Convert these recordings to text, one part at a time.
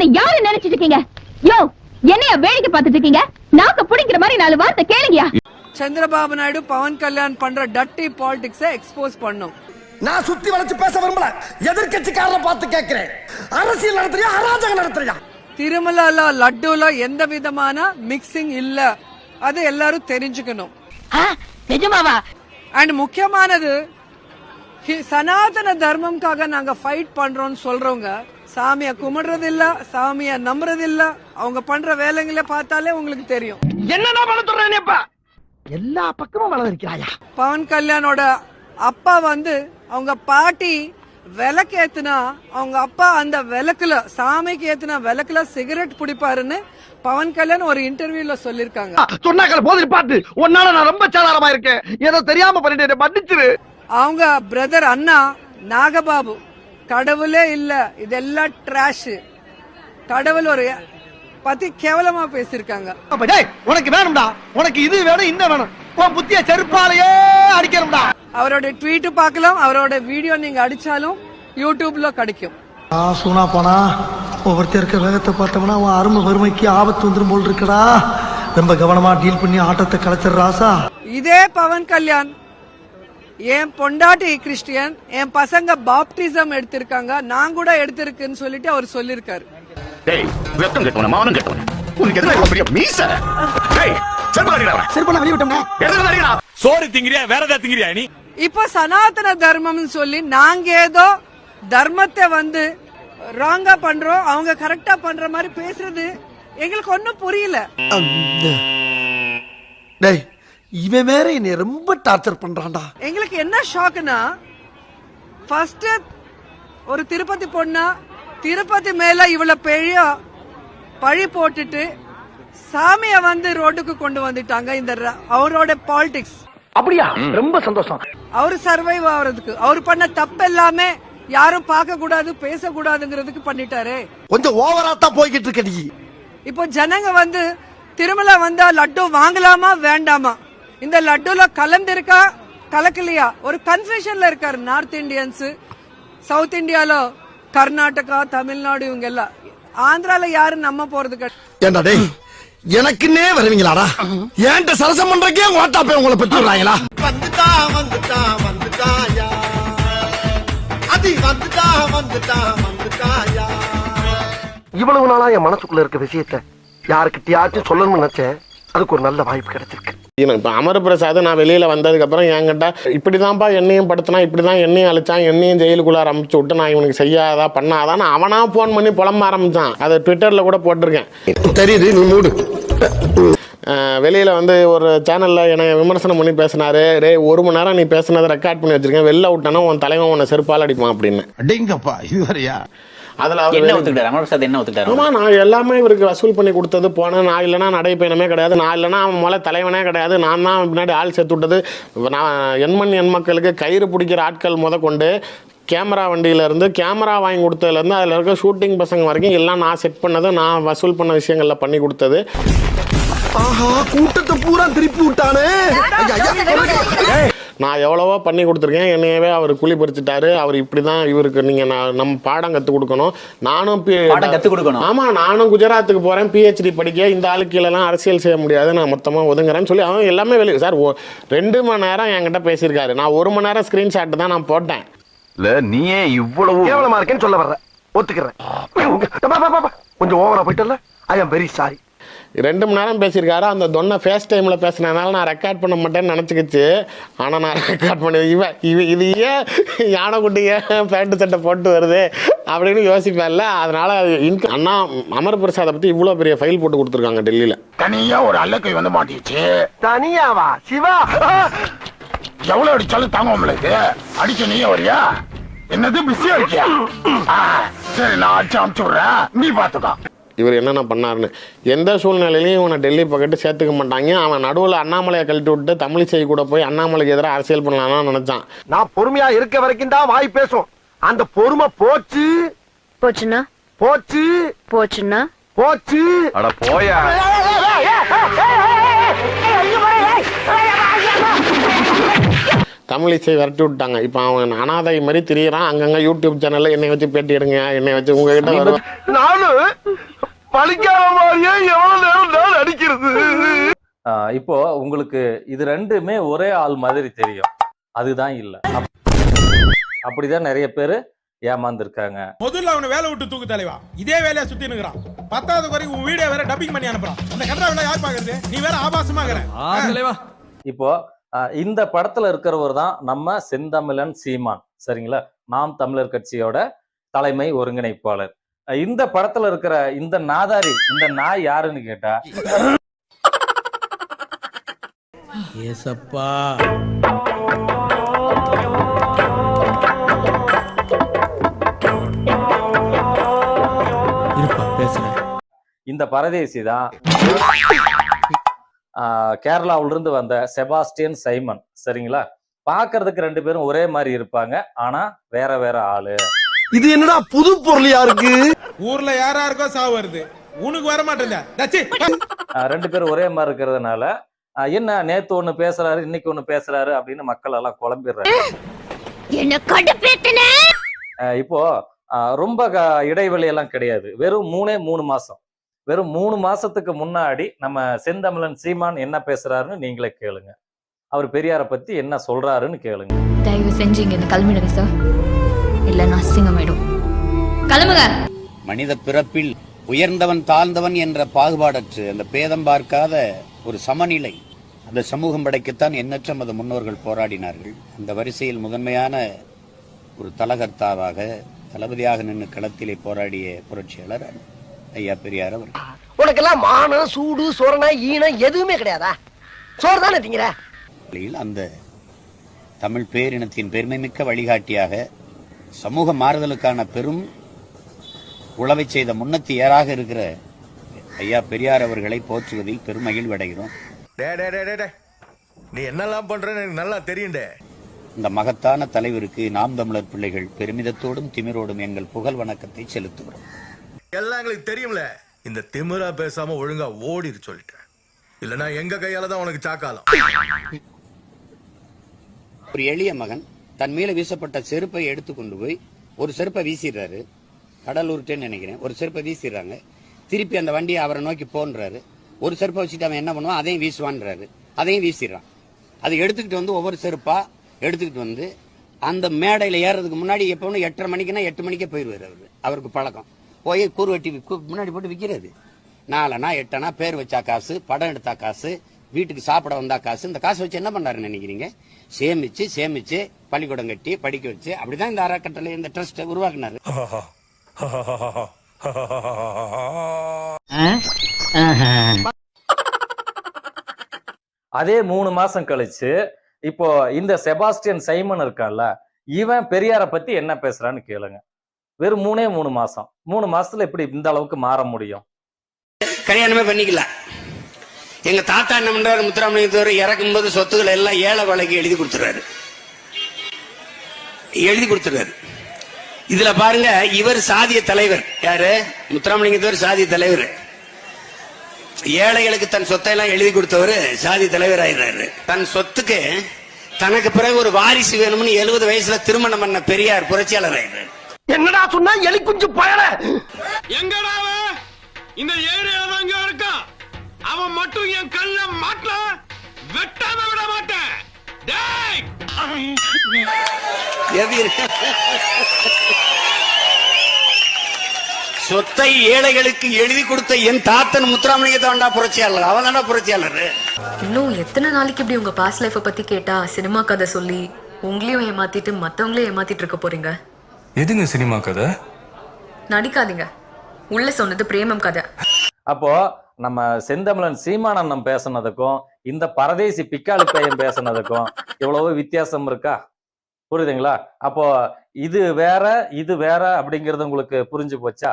என்ன யாரு நினைச்சிட்டு இருக்கீங்க? யோ, என்னைய வேடிக்கை பார்த்துட்டு இருக்கீங்க? நாக்க புடிக்கிற மாதிரி 4 வார்த்தை கேளுங்கயா. சந்திரபாபு நாயுடு பவன் கல்யாண் பண்ற டட்டி பாலிடிக்ஸை எக்ஸ்போஸ் பண்ணும். நான் சுத்தி வளைச்சு பேச விரும்பல. எதிர்க்கட்சிக்காரரை பார்த்து கேட்கிறேன். அரசியல் நடத்துறியா, அராஜகம் நடத்துறியா? திருமலால லட்டுல எந்த விதமான மிக்சிங் இல்ல, அது எல்லாரும் தெரிஞ்சுக்கணும். நிஜமாவா? அண்ட் முக்கியமானது, சனாதன தர்மம்காக நாங்க ஃபைட் பண்றோம்னு சொல்றவங்க சாமிய கும்பிடுறது இல்ல, சாமிய நம்புறது இல்ல. அவங்க பண்ற வேலைகளை பார்த்தாலே உங்களுக்கு தெரியும். என்னடா பண்ண சொல்றேனேப்பா? எல்லா பக்கமும் வளர்க்கிறாயா? பவன் கல்யாணோட அப்பா வந்து அவங்க பாட்டி விளக்கு ஏத்துனா அவங்க அப்பா அந்த விளக்குல, சாமிக்கு ஏத்துனா விளக்குல சிகரெட் பிடிப்பாருன்னு பவன் கல்யாண் ஒரு இன்டர்வியூல சொல்லிருக்காங்க. சொன்னாக்கள் போதில் பார்த்து உன்னால நான் ரொம்ப சாதாரணமா இருக்கேன், ஏதோ தெரியாம பண்ணிட்டேன், மன்னிச்சிரு. அவங்க பிரதர் அண்ணா நாகபாபு கடவுளே இல்ல, இதெல்லாம் டிராஷ், கடவுள் ஒரு பத்தி கேவலமா பேசிருக்காங்க. உனக்கு வேணும்டா, உனக்கு இது வேணும் இந்த வேணும், உன் புத்திய செருப்பாலேயே அடிக்கணும்டா. அவரோட ட்வீட் பார்க்கலாம், அவரோட வீடியோ நீங்க அடிச்சாலும் யூடியூப்ல கிடைக்கும். சூனா போனா ஒவ்வொருத்தர் இருக்க வேகத்தை பார்த்தோம்னா அவன் அருமை வறுமைக்கு ஆபத்து வந்துடும் போல் இருக்கடா. ரொம்ப கவனமா டீல் பண்ணி ஆட்டத்தை கலைச்சிடுறாசா. இதே பவன் கல்யாண் என் பொண்டாட்டி கிறிஸ்டியன், என் பசங்க பாப்டிசம் எடுத்திருக்காங்க, நான் கூட எடுத்திருக்குன்னு சொல்லிட்டு அவர் சொல்லிருக்காரு. இப்ப சனாதன தர்மம் சொல்லி நாங்க ஏதோ தர்மத்தை வந்து ராங்கா பண்றோம், அவங்க கரெக்டா பண்ற மாதிரி பேசுறது எங்களுக்கு ஒன்னும் புரியல. இவன் வேற என்னை ரொம்ப டார்ச்சர் பண்றான்டா. எங்களுக்கு என்ன ஷாக்னா, ஃபர்ஸ்ட் ஒரு திருப்பதி பொண்ணா திருப்பதி மேல இவ்வளவு பெரிய பழி போட்டுட்டு சாமிய வந்து ரோட்டுக்கு கொண்டு வந்துட்டாங்க. இந்த அவரோட பாலிடிக்ஸ் அப்படியா? ரொம்ப சந்தோஷம். அவரு சர்வைவ் ஆகிறதுக்கு, அவர் பண்ண தப்பு எல்லாமே யாரும் பார்க்க கூடாது, பேசக்கூடாதுங்கிறதுக்கு பண்ணிட்டாரு. கொஞ்சம் ஓவரா தான் போய்கிட்டு இருக்க நீ. இப்போ ஜனங்க வந்து திருமலா வந்தா லட்டு வாங்கலாமா வேண்டாமா, இந்த லட்டுல கலந்திருக்கா கலக்கலையா, ஒரு கன்ஃபியூஷன்ல இருக்காரு. நார்த் இந்தியன்ஸ், சவுத் இந்தியால கர்நாடகா, தமிழ்நாடு, இவங்க எல்லாம். ஆந்திரால யாரும் நம்ம போறது கிடையாது. எனக்குன்னே வருவீங்களாடா? ஏன்ட்ட சரசம் பண்றக்கே ஓட்டா போய் உங்களை பெற்றுறாங்களா? வந்துட்டா வந்துட்டா வந்துட்டாயா, அது வந்துட்டா வந்துட்டா வந்துட்டாயா. இவ்வளவு நாளா என் மனசுக்குள்ள இருக்க விஷயத்த யாருக்கிட்டயாச்சும் சொல்லணும்னு நினைச்சேன். அதுக்கு ஒரு நல்ல வாய்ப்பு கிடைச்சிருக்கு. இப்போ அமரபிரசாத் நான் வெளியில் வந்ததுக்கப்புறம் என்கிட்ட இப்படிதான்ப்பா என்னையும் படுத்தினா, இப்படிதான் என்னையும் அழிச்சான், என்னையும் ஜெயிலுக்குள்ள ஆரம்பிச்சு விட்டு நான் இவனுக்கு செய்யாதா பண்ணாதான் அவனா ஃபோன் பண்ணி புலம்ப ஆரம்பிச்சான். அதை ட்விட்டரில் கூட போட்டிருக்கேன். தெரியுது, நீ மூடு. வெளியில் வந்து ஒரு சேனலில் என்னை விமர்சனம் பண்ணி பேசினாரு. ரே, 1 மணி நேரம் நீ பேசினதை ரெக்கார்ட் பண்ணி வச்சிருக்கேன், வெளில விட்டானா உன் தலைவன் உன்னை செருப்பால் அடிப்பான் அப்படின்னு. அடேங்கப்பா, இது வரையா? அதில் ஆமா, நான் எல்லாமே இவருக்கு வசூல் பண்ணி கொடுத்தது போனேன். நான் இல்லைனா நடைப்பயணமே கிடையாது, நான் இல்லைனா அவன் மேலே தலைவனே கிடையாது, நான் தான் பின்னாடி ஆள் சேர்த்து விட்டது. நான் எண்மண் எண் மக்களுக்கு கயிறு பிடிக்கிற ஆட்கள் முத கொண்டு கேமரா வண்டியிலேருந்து கேமரா வாங்கி கொடுத்ததுலேருந்து அதில் இருக்க ஷூட்டிங் பசங்க வரைக்கும் எல்லாம் நான் செட் பண்ணது, நான் வசூல் பண்ண விஷயங்களில் பண்ணி கொடுத்தது. ஆஹா, கூட்டத்தை பூரா திருப்பி விட்டானே. நான் எவ்வளவோ பண்ணி கொடுத்துருக்கேன். என்னையவே அவர் குழி பறிச்சுட்டாரு. அவர் இப்படி தான், இவருக்கு நீங்கள் நம்ம பாடம் கற்றுக் கொடுக்கணும். நானும் கற்றுக் கொடுக்கணும். ஆமாம், நானும் குஜராத்துக்கு போகிறேன் PhD படிக்க. இந்த ஆளுக்கு கீழெல்லாம் அரசியல் செய்ய முடியாது, நான் மொத்தமாக ஒதுங்குறேன்னு சொல்லி அவன் எல்லாமே வெளியே. சார் 2 மணி நேரம் என்கிட்ட பேசியிருக்காரு. நான் 1 மணி நேரம் ஸ்க்ரீன்ஷாட் தான் நான் போட்டேன். இல்லை, நீயே இவ்வளவு கேவலமா இருக்கேன்னு சொல்ல வர்ற, ஒத்துக்கிறேன். கொஞ்சம் ஓவரா போயிட்டல, ஐ ஆம் வெரி சாரி. 2 மணி நேரம் பேசியிருக்காரு. அந்த தொன்னை ஃபேஸ் டைமில் பேசினதுனால நான் ரெக்கார்ட் பண்ண மாட்டேன்னு நினச்சிக்கிச்சு. ஆனால் நான் ரெக்கார்ட் பண்ணி இது ஏன் யானைக்குட்டி ஏன் பேண்ட் சட்டை போட்டு வருது அப்படின்னு யோசிப்பேன்ல. அதனால அண்ணா அமரபிரசாதை பற்றி இவ்வளோ பெரிய ஃபைல் போட்டு கொடுத்துருக்காங்க டெல்லியில். தனியா ஒரு அல்லக்கை வந்து மாட்டிடுச்சு. தனியாவா? சிவா, எவ்வளவு அடிச்சாலும் தாங்க உங்களுக்கு. அடிச்ச நீ வரியா? என்னது பிஸியா இருக்கியா? சரி, நான் அடிச்சு அனுப்பிச்சு விடுறேன், நீ பாத்துக்கோ. இவர் என்னென்ன பண்ணாருன்னு எந்த சூழ்நிலையிலையும் இவனை டெல்லி பக்கத்து சேர்த்துக்க மாட்டாங்க. அவன் நடுவில் அண்ணாமலையை கழட்டி விட்டு தமிழிசை கூட போய் அண்ணாமலைக்கு எதிராக அரசியல் பண்ணலாம்னு நினைச்சான். நான் பொறுமையா இருக்க வரைக்கும் தான் வாய் பேசும். அந்த பொறுமை போச்சு போச்சுன்னா போச்சு போச்சுன்னா போச்சு. அட போயா. தமிழிசை விரட்டி விட்டாங்க. இப்போ அவன் அனாதை மாதிரி திரியறான். அங்கங்க யூடியூப் சேனல்ல என்னை வச்சு பேட்டி எடுங்க, என்னை வச்சு உங்ககிட்ட வருவேன். நானும் பழிக்காத மாதிரியே எவ்வளவு நேரம் நான் அடிக்கிறது. இப்போ உங்களுக்கு இது ரெண்டுமே ஒரே ஆள் மாதிரி தெரியும், அதுதான் இல்ல. அப்படிதான் நிறைய பேரு ஏமாந்துருக்காங்க. முதல்ல அவனை வேலை விட்டு தூக்கு தலைவா, இதே வேலையா சுத்தி நிக்கிறான். 10வது குறைக்கு உன் வீடியோ வேற டப்பிங் பண்ணி அனுப்புறான். அந்த கட்டணம் யார் பாக்குறது? நீ வேற ஆபாசமா இருக்கிற. இப்போ இந்த படத்துல இருக்கிறவர் தான் நம்ம செந்தமிழன் சீமான், சரிங்களா? நாம் தமிழர் கட்சியோட தலைமை ஒருங்கிணைப்பாளர். இந்த படத்துல இருக்கிற இந்த நாதாரி, இந்த நாய் யாருன்னு கேட்டா ஏசப்பா இருப்பா பேசுறேன். இந்த பரதேசி தான் கேரளாவில இருந்து வந்த செபாஸ்டியன் சைமன், சரிங்களா? பாக்குறதுக்கு ரெண்டு பேரும் ஒரே மாதிரி இருப்பாங்க, ஆனா வேற வேற ஆளு. இது என்னடா புது பொருளியா இருக்கு? ஊர்ல யாராருக்கோ சாவு வருது, உனக்கு வர மாட்டேன். ரெண்டு பேரும் ஒரே மாதிரி இருக்கிறதுனால என்ன நேத்து ஒண்ணு பேசுறாரு, இன்னைக்கு ஒண்ணு பேசுறாரு அப்படின்னு மக்கள் எல்லாம் குழம்பிடுறாங்க. இப்போ ரொம்ப இடைவெளி எல்லாம் கிடையாது, வெறும் 3 மாசம். வெறும் 3 மாசத்துக்கு முன்னாடி நம்ம செந்தமிழன் சீமான் என்ன பேசுறாருன்னு நீங்களே கேளுங்க. அவர் பெரியாரை பத்தி என்ன சொல்றாருன்னு கேளுங்க. தயவு செஞ்சு இங்க கிளம்பிடுங்க சார், இல்ல நான் அசிங்கமாயிடும். கிளம்புங்க. மனித பிறப்பில் உயர்ந்தவன் தாழ்ந்தவன் என்ற பாகுபாடற்று அந்த பேதம் பார்க்காத ஒரு சமநிலை அந்த சமூகம் படைக்கத்தான் எண்ணற்ற மத முன்னோர்கள் போராடினார்கள். அந்த வரிசையில் முதன்மையான ஒரு தலகர்த்தாவாக தளபதியாக நின்று களத்திலே போராடிய புரட்சியாளர் ஐயா பெரியார் அவர். உனக்கெல்லாம் மானம் சூடு சோரணா ஈனம் எதுவுமே கிடையாதா? சோறு தானே திங்கிற? அந்த தமிழ் பேரினத்தின் பெருமைமிக்க வழிகாட்டியாக சமூக மாறுதலுக்கான பெரும் உழவை செய்த முன்னத்தியராக இருக்கிற ஐயா பெரியார் அவர்களை போற்றுவதில் பெருமகிழ்வு அடைகிறோம். நீ என்னெல்லாம் பண்றன்னு எனக்கு நல்லா தெரியுண்டே. இந்த மகத்தான தலைவருக்கு நாம் தமிழர் பிள்ளைகள் பெருமிதத்தோடும் திமிரோடும் எங்கள் புகழ் வணக்கத்தை செலுத்துகிறோம். எல்லாம் எங்களுக்கு தெரியும்ல, இந்த திமிரா பேசாம ஒழுங்கா ஓடிரு சொல்லிட்டேன், இல்லனா எங்க கையால தான் உனக்கு சாக்காலம். ஒரு எளிய மகன் தன் மேல வீசப்பட்ட செருப்பை எடுத்துக்கொண்டு போய் ஒரு செருப்பை வீசிடுறாரு, கடலூர்ட்டேன்னு நினைக்கிறேன். ஒரு செருப்பை வீசிடுறாங்க, திருப்பி அந்த வண்டியை அவரை நோக்கி போன்றாரு. ஒரு செருப்பை வச்சுட்டு அவன் என்ன பண்ணுவான், அதையும் வீசுவான்றாரு, அதையும் வீசிடுறான். அதை எடுத்துக்கிட்டு வந்து ஒவ்வொரு செருப்பா எடுத்துக்கிட்டு வந்து அந்த மேடையில ஏறதுக்கு முன்னாடி எப்பவும் 8:30 மணிக்குன்னா 8 மணிக்கே போயிடுவாரு. அவருக்கு பழக்கம். போய் கூறுவட்டி முன்னாடி போட்டு விற்கிறது. 4 8 பேர் வச்சா காசு, படம் எடுத்தா காசு, வீட்டுக்கு சாப்பிட வந்தா காசு. இந்த காசு வச்சு என்ன பண்றாருன்னு நினைக்கிறீங்க? சேமிச்சு பள்ளிக்கூடம் கட்டி படிக்க வச்சு அப்படிதான் இந்த அறக்கட்டளை இந்த ட்ரஸ்ட் உருவாக்குனாரு. அதே 3 மாசம் கழிச்சு இப்போ இந்த செபாஸ்டியன் சைமன் இருக்கான்ல, இவன் பெரியார பத்தி என்ன பேசுறான்னு கேளுங்க. வெறும் 3 மாசம். 3 மாசத்துல எப்படி இந்த அளவுக்கு மாற முடியும்? கல்யாணமே பண்ணிக்கலாம். எங்க தாத்தா என்ன பண்றாரு, முத்துராமலிங்கத்தவர் இறக்கும்போது சொத்துக்களை எல்லாம் ஏழை வழக்கு எழுதி கொடுத்துறாரு. இதுல பாருங்க, இவர் சாதிய தலைவர். யாரு? முத்துராமலிங்கத்தவர் சாதிய தலைவர். ஏழைகளுக்கு தன் சொத்தை எல்லாம் எழுதி கொடுத்தவர் சாதி தலைவர் ஆயிடுறாரு. தன் சொத்துக்கு தனக்கு பிறகு ஒரு வாரிசு வேணும்னு 70 வயசுல திருமணம் பண்ண பெரியார் புரட்சியாளர் ஆயிடுறாரு. என்னடா சொன்னா எலி குஞ்சு பயல? எங்கடா இந்த ஏரியால தாங்க இருக்கான். அவன் மட்டும் என் கல்ல மாட்டல, வெட்டாம விட மாட்டேன். டேய் சொத்தை ஏழைகளுக்கு எழுதி கொடுத்த என் தாத்தன் முத்துராமலிங்கத்தவன்டா புரட்சியாளர். அவன் தான்டா புரட்சியாளர். இன்னும் எத்தனை நாளைக்கு இப்படி உங்க பாஸ்ட் லைஃப பத்தி கேட்டா சினிமா கதை சொல்லி உங்களையும் ஏமாத்திட்டு மத்தவங்களையும் ஏமாத்திட்டு இருக்க போறீங்க? எதுங்க சினிமா கதை? நடிக்காதீங்க, உள்ள சொன்னது பிரேமம் கதை. அப்போ நம்ம செந்தமிழன் சீமானந்தம் பேசுனதுக்கும் இந்த பரதேசி பிக்காளி பையன் பேசுனதுக்கும் எவ்வளவு வித்தியாசம் இருக்கா? புரியுதுங்களா? அப்போ இது வேற இது வேற அப்படிங்கறது உங்களுக்கு புரிஞ்சு போச்சா?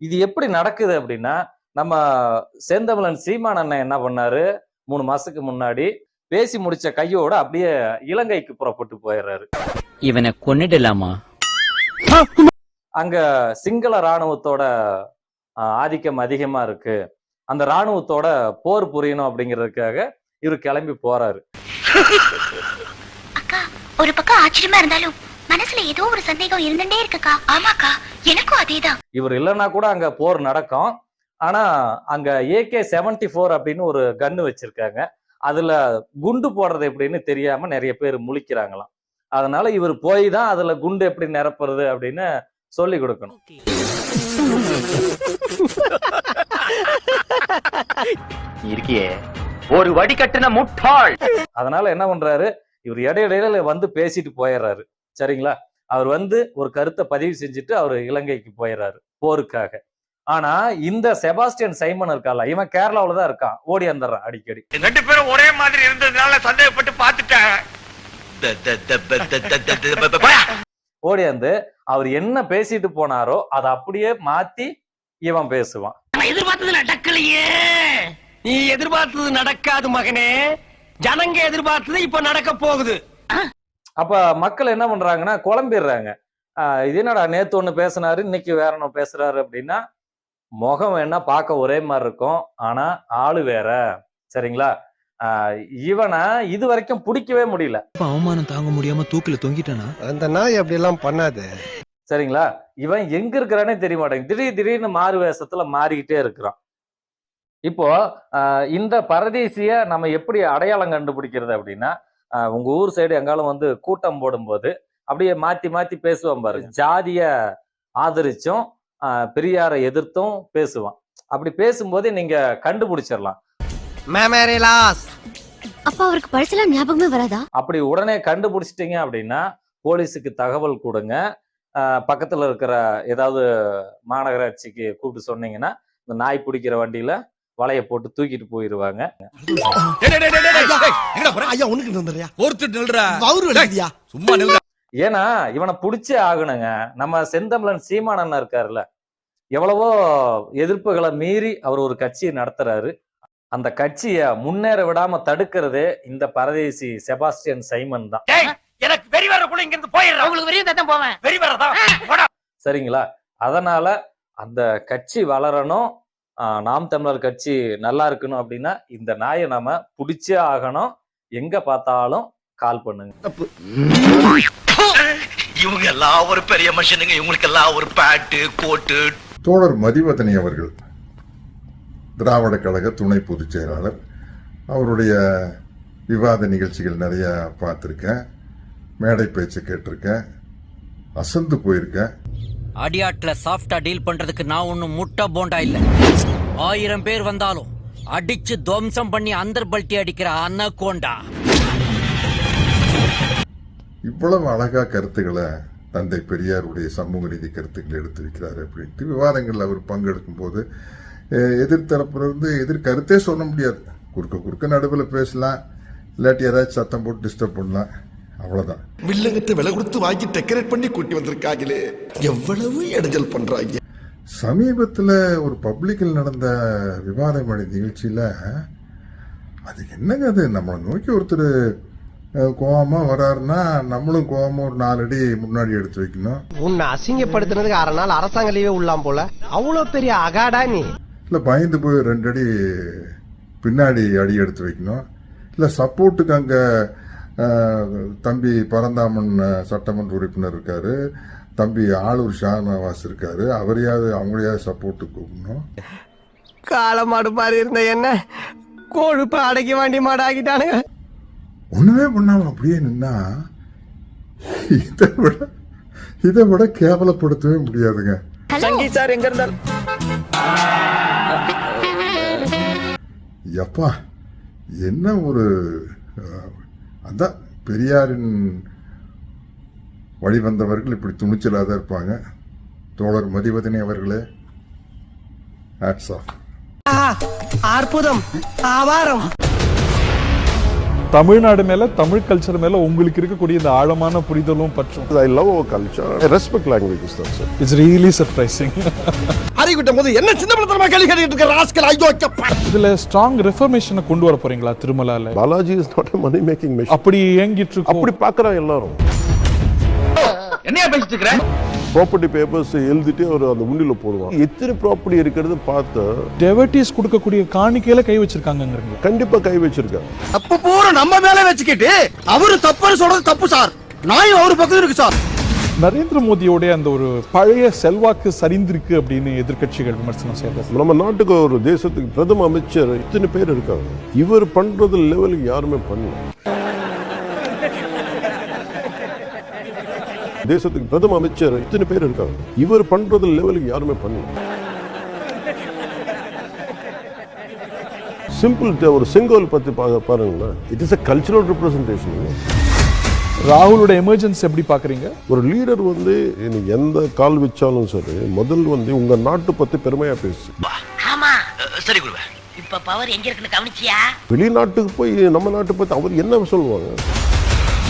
இது எப்படி நடக்குது அப்படின்னா, நம்ம செந்தமிழன் சீமான் அண்ணன் என்ன பண்ணாரு, 3 மாசத்துக்கு முன்னாடி பேசி முடிச்ச கையோட அப்படியே இலங்கைக்கு புறப்பட்டு போயிடுறாரு. இவனை கொன்னுடலாமா? அங்க சிங்கள ராணுவத்தோட ஆதிக்கம் அதிகமா இருக்கு, அந்த ராணுவத்தோட போர் புரியணும் அப்படிங்கிறதுக்காக இவரு கிளம்பி போறாரு. அக்கா, ஒரு பக்கம் ஆச்சரியமா இருந்தாலும் மனசுல ஏதோ ஒரு சந்தேகம் இருந்துட்டே இருக்குக்கா. ஆமாக்கா, எனக்கும் அதேதான். இவர் இல்லைன்னா கூட அங்க போர் நடக்கும். ஆனா அங்க AK-74 அப்படின்னு ஒரு கன்னு வச்சிருக்காங்க. அதுல குண்டு போடுறது எப்படின்னு தெரியாம நிறைய பேர் முழிக்கிறாங்களாம். அதனால இவர் போய் தான் அதுல குண்டு எப்படி நிரப்புறது அப்படின்னு சொல்லி கொடுக்கணும். இருக்கியே ஒரு வடிகட்டின முட்டாள். அதனால என்ன பண்றாரு, இவர் இடையிடையில வந்து பேசிட்டு போயிடுறாரு. சரிங்களா, அவர் வந்து ஒரு கருத்தை பதிவு செஞ்சுட்டு அவர் இலங்கைக்கு போயிடுறாரு போருக்காக. ஆனா இந்த செபாஸ்டியன் சைமன் இருக்கால, இவன் கேரளாவில தான் இருக்கான், ஓடி வந்துடுறான் அடிக்கடி. 2 பேரும் ஒரே மாதிரி இருந்ததுனால சந்தேகப்பட்டு பார்த்துட்டேன். ஓடி வந்து அவர் என்ன பேசிட்டு போனாரோ அதை அப்படியே மாத்தி இவன் பேசுவான். எதிர்பார்த்தது நடக்கலையே. நீ எதிர்பார்த்தது நடக்காது மகனே. ஜனங்க எதிர்பார்த்தது இப்ப நடக்க போகுது. அப்ப மக்கள் என்ன பண்றாங்கன்னா குழம்பிடுறாங்க. இது என்னடா நேத்து ஒண்ணு பேசினாரு, இன்னைக்கு வேற ஒண்ணு பேசுறாரு அப்படின்னா, முகம் வேணா பார்க்க ஒரே மாதிரி இருக்கும், ஆனா ஆளு வேற. சரிங்களா, இவனை இது வரைக்கும் பிடிக்கவே முடியல. அவமானம் தாங்க முடியாம தூக்கில தொங்கிட்டானா? அந்த நாய் அப்படி எல்லாம் பண்ணாது. சரிங்களா, இவன் எங்க இருக்கிறானே தெரிய மாட்டேங்குது. திடீர்னு மாறு வேஷத்துல மாறிக்கிட்டே இருக்கிறான். இப்போ இந்த பரதேசிய நம்ம எப்படி அடையாளம் கண்டுபிடிக்கிறது அப்படின்னா, உங்க ஊர் சைடு எங்காலும் வந்து கூட்டம் போடும்போது அப்படியே மாத்தி மாத்தி பேசுவான் பாருங்க. ஜாதிய ஆதரிச்சும் பெரியாரை எதிர்த்தும் பேசுவான். அப்படி பேசும்போது நீங்க கண்டுபிடிச்சிடலாம். அப்பா அவருக்கு பழசெல்லாம் ஞாபகமே வராதா? அப்படி உடனே கண்டுபிடிச்சிட்டீங்க அப்படின்னா போலீஸுக்கு தகவல் கொடுங்க. பக்கத்துல இருக்கிற ஏதாவது மாநகராட்சிக்கு கூப்பிட்டு சொன்னீங்கன்னா இந்த நாய் பிடிக்கிற வண்டியில வலைய போட்டு தூக்கிட்டு போயிருவாங்க. ஏன்னா இவனை பிடிச்சே ஆகணுங்க. நம்ம செந்தமிழன் சீமானன் இருக்காருல்ல, எவ்வளவோ எதிர்ப்புகளை மீறி அவர் ஒரு கட்சியை நடத்துறாரு. அந்த கட்சியை முன்னேற விடாம தடுக்கிறதே இந்த பரதேசி செபாஸ்டியன் சைமன் தான். எனக்கு வெறி வரக்குள்ள இங்க இருந்து போயிடுறேன். உங்களுக்கு வெறியும் தான் போவேன். வெறி வரதா? சரிங்களா, அதனால அந்த கட்சி வளரணும், நாம் தமிழர் கட்சி நல்லா இருக்கணும் அப்படின்னா இந்த நாயை நாம பிடிச்சே ஆகணும். எங்க பார்த்தாலும் கால் பண்ணுங்க. இவங்க எல்லாம் ஒரு பெரிய மனுஷனுங்க, இவங்களுக்கு எல்லாம் ஒரு பேட்டு கோட்டு. தோழர் மதிவதனி அவர்கள் திராவிட கழக துணை பொதுச் செயலாளர். அவருடைய விவாத நிகழ்ச்சிகள் நிறைய பார்த்துருக்கேன், மேடை பேச்சு கேட்டிருக்கேன், அசந்து போயிருக்கேன். அடியாட்ல சாஃப்டா டீல் பண்றதுக்கு நான் ஒன்னும் முட்டை போண்டா இல்ல. 1000 பேர் வந்தாலும் அடிச்சு துவம்சம் பண்ணி அந்தர் பல்ட்டி அடிக்கிற அன்னகோண்டா. இவ்வளவு அழகா கருத்துக்களை தந்தை பெரியாருடைய சமூக நீதி கருத்துக்களை எடுத்து வைக்கிறாரு அப்படின்ட்டு விவாதங்கள் அவர் பங்கெடுக்கும் போது எதிர்த்தரப்புலேருந்து எதிர்கருத்தே சொல்ல முடியாது. குறுக்க நடுவில் பேசலாம், இல்லாட்டி ஏதாச்சும் சத்தம் போட்டு டிஸ்டர்ப் பண்ணலாம், அவ்வளவுதான். வில்லங்கத்தை விலை கொடுத்து வாங்கி டெக்கரேட் பண்ணி கூட்டி வந்திருக்காங்களே, எவ்வளவு இடைஞ்சல் பண்றாங்க. சமீபத்தில் ஒரு பப்ளிக்கில் நடந்த விவாத மொழி நிகழ்ச்சியில் அது என்னங்க, அது நம்மளை நோக்கி ஒருத்தர் கோவமா வராருன்னா நம்மளும் கோவமா ஒரு 4 அடி முன்னாடி எடுத்து வைக்கணும். உன்னை அசிங்கப்படுத்துறதுக்கு 1/2 நாள் அரசாங்க லீவே உள்ளாம் போல. அவ்வளவு பெரிய அகாடா நீ. இல்லை பயந்து போய் 2 அடி பின்னாடி அடி எடுத்து வைக்கணும். இல்லை சப்போர்ட்டுக்கு அங்கே தம்பி பரந்தாமன் சட்டமன்ற உறுப்பினர் இருக்காரு, தம்பி ஆளூர் ஷானவாஸ் இருக்காரு, அவங்களையாவது சப்போர்ட்டுக்கு கூப்பிடணும். காலமாடு மாதிரி இருந்த என்ன கோழுப்ப அடக்கி வாண்டி மாடு ஆகிட்டானுங்க. ஒண்ணுமே பண்ணாம அப்படியே நின்னா இதை விட கேவலப்படுத்தவே முடியாதுங்க. சார் எங்க இருந்தால் எப்பா என்ன ஒரு அதான் பெரியாரின் வழிவந்தவர்கள் இப்படி துணிச்சலாக இருப்பாங்க. தோழர் மதிவதனி அவர்களே, ஹேட்ஸ் ஆஃப். அற்புதம், ஆவாரம். தமிழ்நாடு மேல, தமிழ் கல்ச்சர் மேல உங்களுக்கு இருக்கக்கூடிய இந்த ஆழமான புரிதலும் பற்றும். I love our culture. I respect languages, that's it. It's really surprising. அறிவிட்ட போது என்ன சின்ன பிள்ளைத்தனமா கேள்வி கேட்டுட்டு இருக்க ராஸ்கல், ஐயோ அப்பா. இதுல ஸ்ட்ராங் ரிஃபர்மேஷனை கொண்டு வர போறீங்களா திருமலால? Balaji is not a money making machine. அப்படி ஏங்கிட்டு இருக்கு, அப்படி பார்க்கறோம் எல்லாரும். என்னையா பேசிட்டு இருக்கற? ப்ராப்பர்ட்டி பேப்பர்ஸ் எழுதிட்டு அவர் அந்த உண்டில போடுவாங்க. எத்தனை ப்ராப்பர்ட்டி இருக்கிறது பார்த்து டெவட்டிஸ் கொடுக்கக்கூடிய காணிக்கையில கை வச்சிருக்காங்க. கண்டிப்பா கை வச்சிருக்காங்க. அப்ப பூரா நம்ம மேல வச்சுக்கிட்டு அவரு தப்புன்னு சொல்றது தப்பு சார். நாயும் அவரு பக்கத்துல இருக்கு சார். நரேந்திர மோடியோட அந்த ஒரு பழைய செல்வாக்கு சரிந்திருக்கு அப்படின்னு எதிர்க்கட்சிகள் விமர்சனம் செய்யறது. நம்ம நாட்டுக்கு ஒரு தேசத்துக்கு பிரதம அமைச்சர் இத்தனை பேர் இருக்காங்க. இவர் பண்றது லெவலுக்கு யாருமே பண்ணல. தேசத்துக்கு பிரதம அமைச்சர் இத்தனை பேர் இருக்காங்க. இவர் பண்றது லெவலுக்கு யாருமே பண்ணல. சிம்பிள் ஒரு செங்கோல் பத்தி பாருங்களேன். It is a cultural representation. ராகுலோட எமர்ஜென்சி எப்படி பாக்குறீங்க? ஒரு லீடர் வந்து எந்த கால் வச்சாலும் சரி முதல்ல வந்து உங்க நாட்டு பத்தி பெருமையா பேசு. ஆமா சரி குருவே. இப்ப பவர் எங்க இருக்குன்னு கவனிச்சியா? வெளிநாட்டுக்கு போய் நம்ம நாட்டு பத்தி அவர் என்ன சொல்லுவாங்க?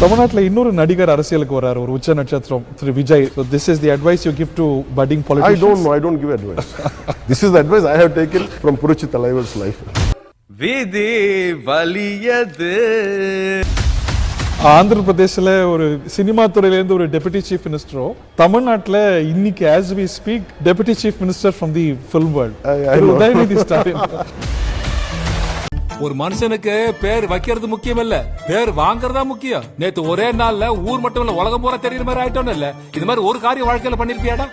தமிழ்நாட்டில் இன்னொரு நடிகர் அரசியலுக்கு வராரு, ஒரு உச்ச நட்சத்திரம் திரு Vijay. So this is the advice you give to budding politicians? I don't give advice. This is the advice I have taken from புரட்சி தலைவர்'s life. விதி வலியது. ஆந்திர பிரதேசில் ஒரு சினிமா துறையிலேருந்து ஒரு டெபுட்டி சீஃப் மினிஸ்டரோ, தமிழ்நாட்டில் இன்னைக்கு as we speak deputy chief minister from the film world. Udhayanidhi Stalin. ஒரு மனுஷனுக்கு பேர் வைக்கிறது முக்கியம் இல்ல, பேர் வாங்குறதா முக்கியம். நேத்து ஒரே நாள்ல ஊர் மட்டும் இல்ல உலகம் பூரா தெரியுற மாதிரி ஆயிட்டோம் இல்ல. இது மாதிரி ஒரு காரியம் வாழ்க்கையில பண்ணிருப்பியாடா?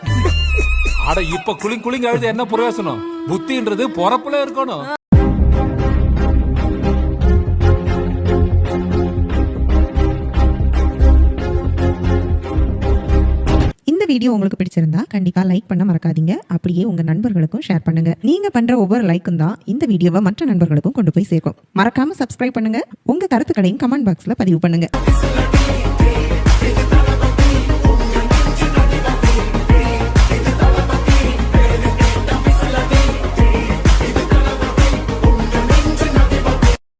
அட இப்ப குளிங் எழுத என்ன பிரயோசனம்? புத்தின்றது பொறப்புல இருக்கணும். வீடியோ உங்களுக்கு பிடிச்சிருந்தா கண்டிப்பா லைக் பண்ண மறக்காதீங்க. அப்படியே உங்க நண்பர்களுக்கும் ஷேர் பண்ணுங்க. நீங்க பண்ற ஒவ்வொரு லைக்கும் தான் இந்த வீடியோவை மற்ற நண்பர்களுக்கும் கொண்டு போய் சேர்க்கும். மறக்காம சப்ஸ்கிரைப் பண்ணுங்க. உங்க கருத்துக்களையும் கமெண்ட் பாக்ஸ்ல பதிவு பண்ணுங்க.